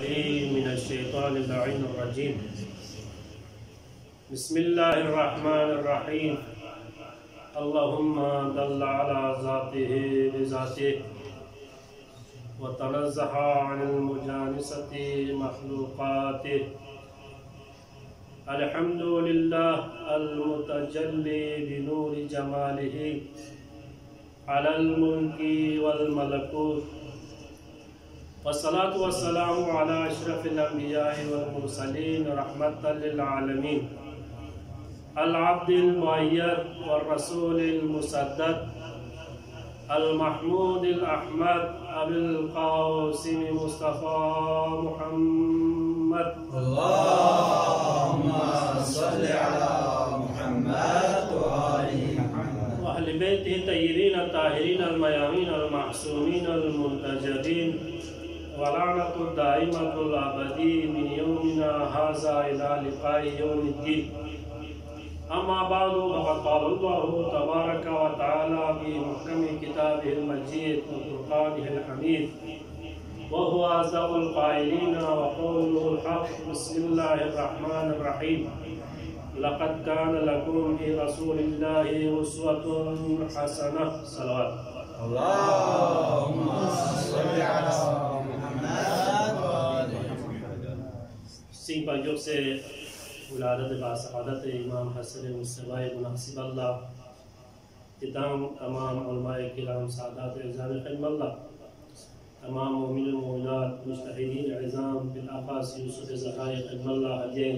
العليم من الشيطان اللعين الرجيم. بسم الله الرحمن الرحيم. اللهم دل على ذاته بذاته وتنزه عن المجانسة مخلوقاته. الحمد لله المتجلي بنور جماله على الملك والملكوت، والصلاة والسلام على أشرف الأنبياء والمرسلين رحمة للعالمين، العبد المؤيد والرسول المسدد المحمود الأحمد أبي القاسم مصطفى محمد. اللهم صل على محمد وآل محمد وأهل بيته الطيبين الطاهرين الميامين المعصومين المنتجبين، ولعنة الدائمة الأبدي من يومنا هذا إلى لقاء يوم الدين. أما بعد، فقد قال الله تبارك وتعالى في محكم كتابه المجيد وفرقانه الحميد، وهو أصدق القائلين وقوله الحق. بسم الله الرحمن الرحيم. لقد كان لكم في رسول الله أسوة حسنة. صلوات. اللهم صل على محمد وآل محمد. سین پنجوں سے ولادت باسعادت امام حسن مصطفی مناسب اللہ، تمام علماء کرام سعادات عظام خدم اللہ، تمام مومن مومنات مجتہدین عظام بالآخاص یوسف زکائے خدم اللہ حجین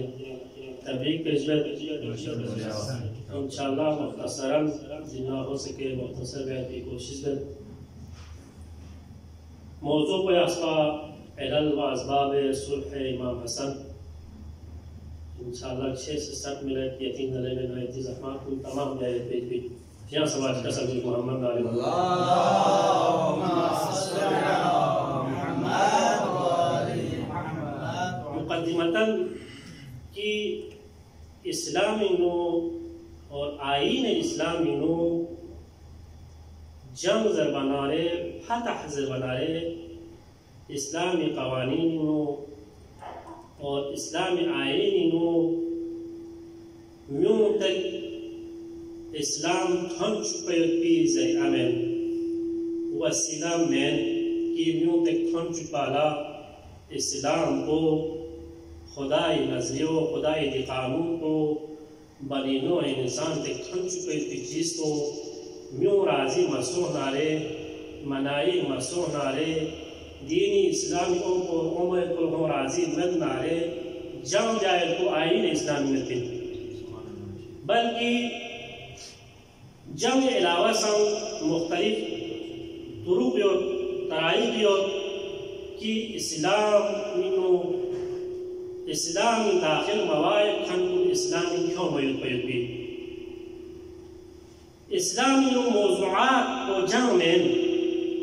تبریک پیشبت انشاءاللہ مختصراً جنہا ہو سکے مختصر بیعت کی کوشش کر. موضوع کو اسبا علل و اسباب صلح امام حسن انشاءاللہ 6 سے 7 منٹ یقین دلے میں نایتی زحمات کو تمام جائے پیش بھی یہاں سواج کا سبیل محمد علیہ اللهم صل على محمد وآل محمد. مقدمتاً کی اسلامی نو اور آئین اسلامی نو جنگ زربانارے فتح زربانارے اسلامی قوانین نو اور اسلامی آئین نو میوں تک اسلام ہم چھپے پی ذریعہ میں وسیلہ میں کی میوں تک ہم چھپالا اسلام کو خدای نظریوں خدای دی قانون کو بنی نوع انسان تک ہم چھپے پی چیز کو میوں راضی مسوح نارے منائی مسوح نارے دینی اسلامی عمر کل ہم راضی مد نارے جم جائے کو آئین اسلامی میں تھی، بلکہ جم علاوہ سن مختلف طرق اور طرائق کی اسلامی داخل موائد خنکل اسلامی کیوں موجود بھی اسلامی موضوعات کو جمع میں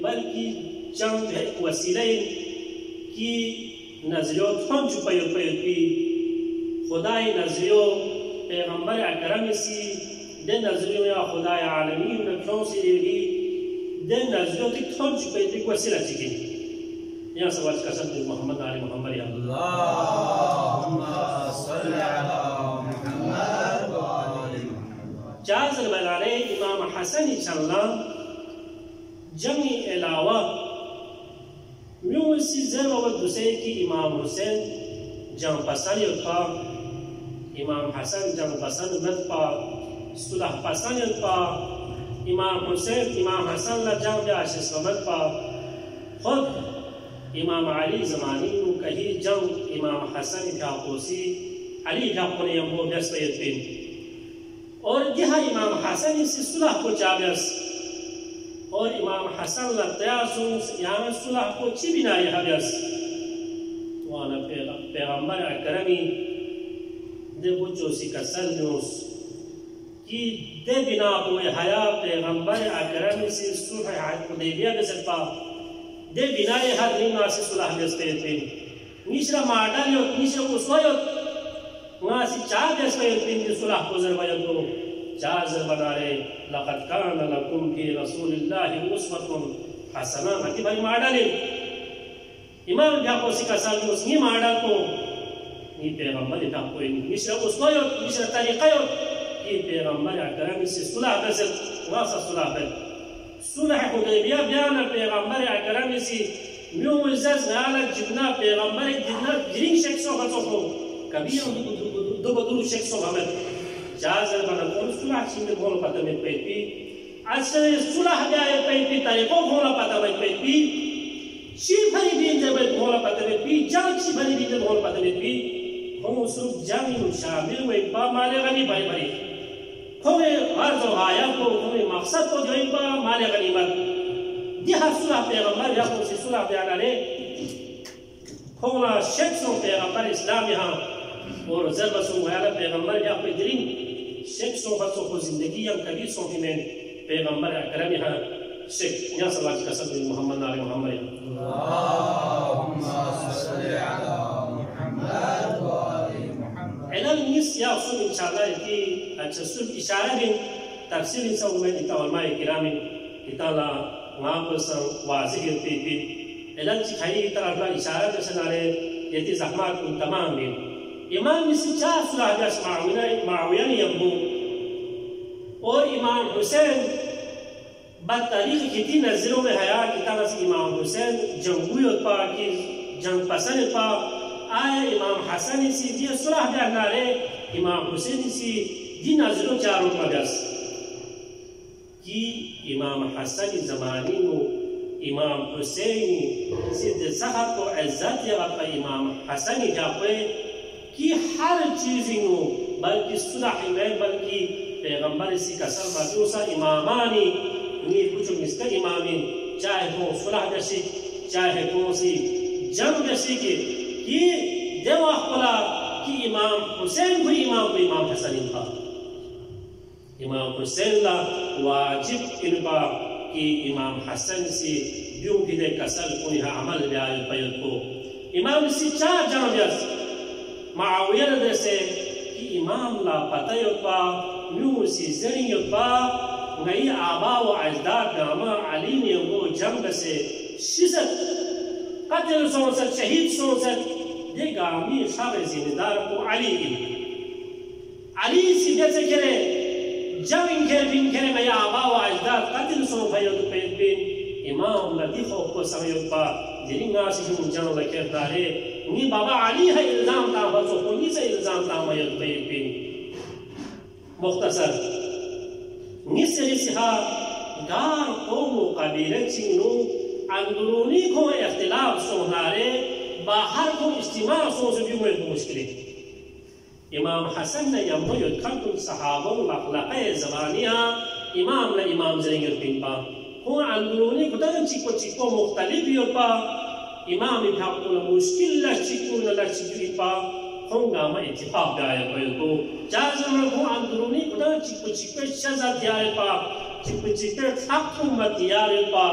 بلکہ جمع وسیلہ کی نظریوں تھن چھپے بھی خدای نظریوں پیغمبر اکرم سی دن نظریوں یا خدای عالمین رکھوں سے بھی دن نظریوں تک تھن چھپے بھی وسیلہ چکی. یہاں سوال کا سب محمد علی محمد یا اللهم صل على محمد وآل محمد. جاز البلالے امام حسن انشاءاللہ جمعی علاوہ میوں اسی ضرور و دوسرے کی امام حسین جمع پسند پا امام حسن جمع پسند مد پا صلح پسند پا امام حسین امام حسن جمع آشس و مد پا خود امام علی زمانی نو کہی جنگ امام حسن بھاپوسی علی بھاپونے یمو بیس بیتین اور یہاں امام حسن اسی صلح کو چابیس اور امام حسن لطیاسو یہاں صلح کو چی بنا یہ بیس وانا پیغمبر اکرمی دے بچو سی کسل نیوس کی دے بنا ہوئے حیاء پیغمبر اکرمی سی صلح حدیبیہ بسر پا دے بنائے حد نیمہ سے صلح بیستے تھے نیشرہ ماڈالیوت نیشرہ کو سویوت وہاں سے چاہ بیستے تھے کہ صلح کو ضربیت کو چاہ ضربنارے لقد کان لکم فی رسول اللہ اسوة حسنہ مکی بھائی ماڈالے imam ya ko sikasal musni mada ko ni pegambar ta ko ni misra uswayo misra tariqayo ki pegambar akram si sulah basal wasa sulah bal sulah hudaybiyah biana pegambar akram si miu izaz ala jibna pegambar jibna jiring shek so ko kabir do badru shek so hamet jazal bana ko sulah chinde bol patame pepi asal sulah dia pepi tariqo bola patame pepi شیفری بین جب بولا پتہ پی جان شیفری بین جب بولا پتہ پی ہم سب جان شامل ہوئے با مال غنی بھائی بھائی ہمیں غرض و غایہ کو ہمیں مقصد کو جو با مال غنیمت دی حصلہ پیغمبر یا کو صلح بیان علیہ ہونا شخصوں پیغمبر اسلام یہاں اور ضرب سو غیال پیغمبر یا کوئی درین شخصوں بچوں کو زندگی یا کبیر سوں کی میں پیغمبر اکرم یہاں شیخ یا صلی اللہ علیہ وسلم محمد علیہ محمد اللهم صل على محمد وآل محمد علم نیست یا اصول انشاءاللہ کی اچھا صرف اشارہ بھی تفسیر انسان میں دیتا علماء کرامی اتالا وہاں پر سن واضح پی پی علم چکھائی طرف اشارہ جیسے نارے یتی زحمات ان تمام بھی امام نسی چاہ صلح بیاس معاویان یبو اور امام حسین بعد تاریخ کتی نظروں میں حیات کتاب سے امام حسین جنگویت پا کی جنگ پسند پا آیا امام حسن سی دی صلح بیان نارے امام حسین سی دی نظروں چاروں پا بیاس کی امام حسن زمانی نو امام حسین سی دی زخط و عزت یا پا امام حسن جاپے کی ہر چیزی نو بلکہ صلح میں بلکہ پیغمبر سی کسر باتیوسا امامانی یہ کچھ مسکر امامین چاہے وہ صلح جیسی چاہے کون سی جنگ جیسی کہ دیو اخبلا کہ امام حسین بھی امام کو امام حسن تھا امام حسین لا واجب انبا کہ امام حسن سی بیوں کی دے کسل انہا عمل بیائی پیت کو امام سی چاہ جنگ جیس معاویہ دے سے کہ امام لا پتہ یوپا میوں سی زرین یوپا نئی آبا و اجداد گاما علی نے وہ جنگ سے شزت قتل سونست شہید سونست یہ گامی شاب زمیندار کو علی کی علی سی جیسے کرے جنگ کرے بین کرے نئی آبا و اجداد قتل سون فیض پید بین امام لدی خوف کو سمیت پا دلی ناسی ہم جنگ لکر دارے نی بابا علی ہے الزام تا بچو کنی سے الزام تا میت پید بین مختصر نسری سہا دار قوم و قبیلہ چینو اندرونی کو اختلاف سنہارے باہر کو اجتماع سو سے بھی ہوئے مشکلی امام حسن نے یمویت کھنکن صحابوں مخلق زبانیہ امام نے امام زرینگر پین پا ہوں اندرونی کتن چکو مختلف یوپا امام بھاکتون مشکل لچکون لچکوی پا ہونگا ما اتفاق دائے کوئی کو جازم رکھو اندرونی کتا چکو شزا دیارے پا چکو حقم دیارے پا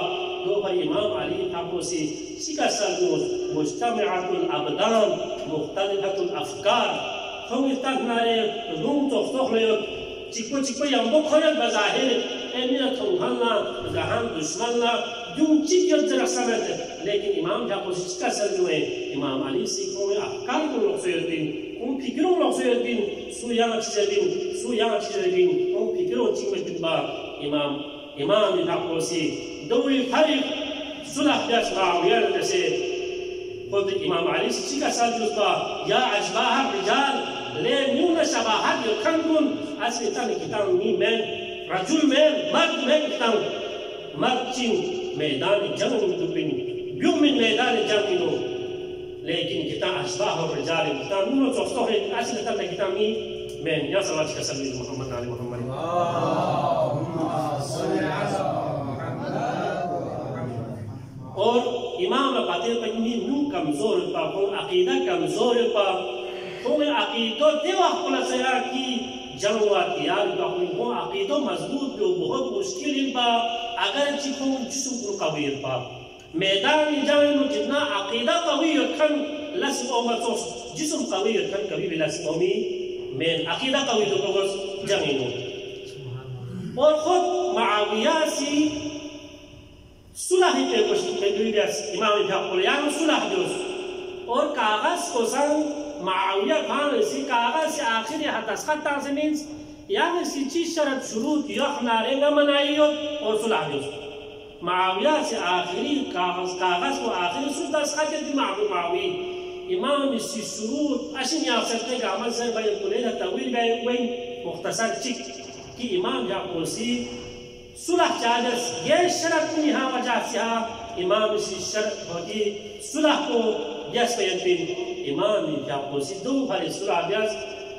دو پر امام علی تاکو سی سکا سلموز مجتمعات الابدان مختلفت الافکار ہم اتنارے روم توختوخ لیت چکو یمبو کھویت بظاہر ایمینا تنگھلنا گہان دشمننا یوں چکر درخصمت لیکن امام جاکو سی سکا سلموز امام علی سیکھوں میں افکار کو لوگ سویت بین ان فکروں لوگ سویت بین سو یہاں چیزر بین ان فکروں چیمت بین با امام جاکو سی دوی فرق صلح بیاس معاویہ جیسے خود امام علی سی چکا سلموز با یا اشباہ رجال لے میون شباہت یکن کن اصلی تانی کتان می من رجل من مرد من کتان مرد چین میدان جنگ دبین بیو من میدان جنگ نو لیکن کتان اشباہ و رجال کتان نونو چوستو ہے اصلی تانی کتان می من یا صلی اللہ علیہ وسلم محمد علی محمد اللہم صلی علی محمد اور امام قاتل پنی نو کمزور پا کون عقیدہ کمزور پا کون عقیدہ دے وقت کلا سیار کی جنوہ تیار با کون عقیدہ مضبوط بھی بہت مشکل با اگر چکون جسم کو قویر پا میدان جنو جتنا عقیدہ قوی کن لسم اومر سوس جسم قوی کن کبھی بھی لسم اومی میں عقیدہ قوی دو کبھر جنینو اور خود معاویہ سی صلح پہ کچھ امام بھیاپولیان صلح دیوس اور کاغذ کو سنگ معاویہ خان اسی کاغذ سے آخری دستخط تازمینس یعنی اسی چیز شرط شروط یخ نارنگا منائیو اور صلح دیوس معاویہ سے آخری کاغذ کو آخری صلح دستخط دی معاوی امام اسی شروط اشن یا سکتے کہ عمل سے بیان کلیدہ طویل بیان کوئی مختصر چک کہ امام بھیاپوسی صلح چاجس یہ شرط نہا وجہ سے امام اسی شرط ہوتی صلح کو بیس بیانتین امام بھیاپوسی دو بھاری صلح بیس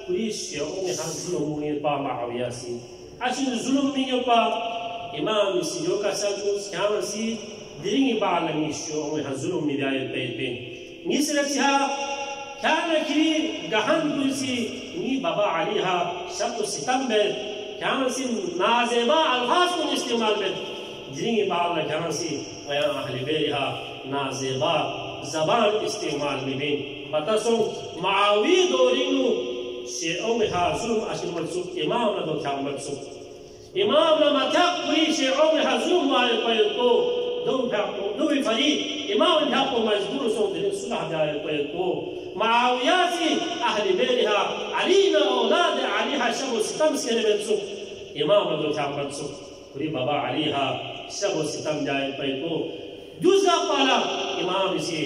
پوری شیعوں میں ہم ظلمونی پا معاویہ سی اشن ظلم نہیں پا امام اسی جو کا سلطنس کیامر سی درنگی بعلمی شیعوں میں ہم ظلم نہیں بیان پید بین نیسر سیہا کیانا کری گہن پولیسی نی بابا علیہا شب و ستم بید کیانا سی نازیبا الفاظ کو استعمال بید درنگی بعلنا کیانا سی ویان اہل بیرہا نازیبا زبان استعمال بین بتاسو معاوی دورینو شیعوں میں ہا ظلم اشن مرسوک امام ندو کیام مرسوک امام نمتق پوری شیعوں میں ہا ظلم والے پید کو دو فریق امام بھیاپو مجبور سو دن صلح جائے پید کو معاویہ سی اہل بیرہا علینا اولاد علیہا شب و ستم سکنے منسوک امام ندو کیام مرسوک پوری بابا علیہا شب و ستم جائے پید کو جزا پالا امام اسی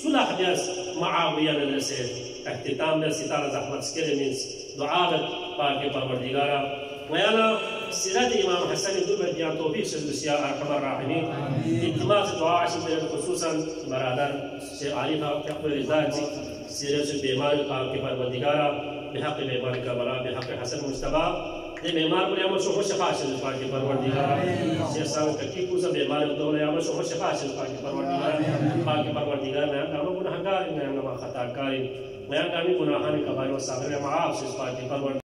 صلح بیس معاویہ نلسے احتتام بیس ستارہ زحمت سکنے منس دعابت پاک پروردگارہ ویانا سیرت امام حسن دل بیان توفیق شد بسیار ارحم الراحمین التماس دعا عشق بیان خصوصا برادر شیخ علی حق رضا جی سیرت سے بیمار پاک پروردگارہ بحق بیمار کا بلا بحق حسن مجتبہ یہ بیمار کو یامر شوہ شفا شد پاک پروردگارہ شیخ صاحب تکی پوسا بیمار دولہ یامر شوہ شفا شد پاک پروردگارہ پاک پروردگارہ میں ہم گناہگار میں ہم خطاکار میں ہم گناہان کبائر و صاحب معاف شد پاک پروردگارہ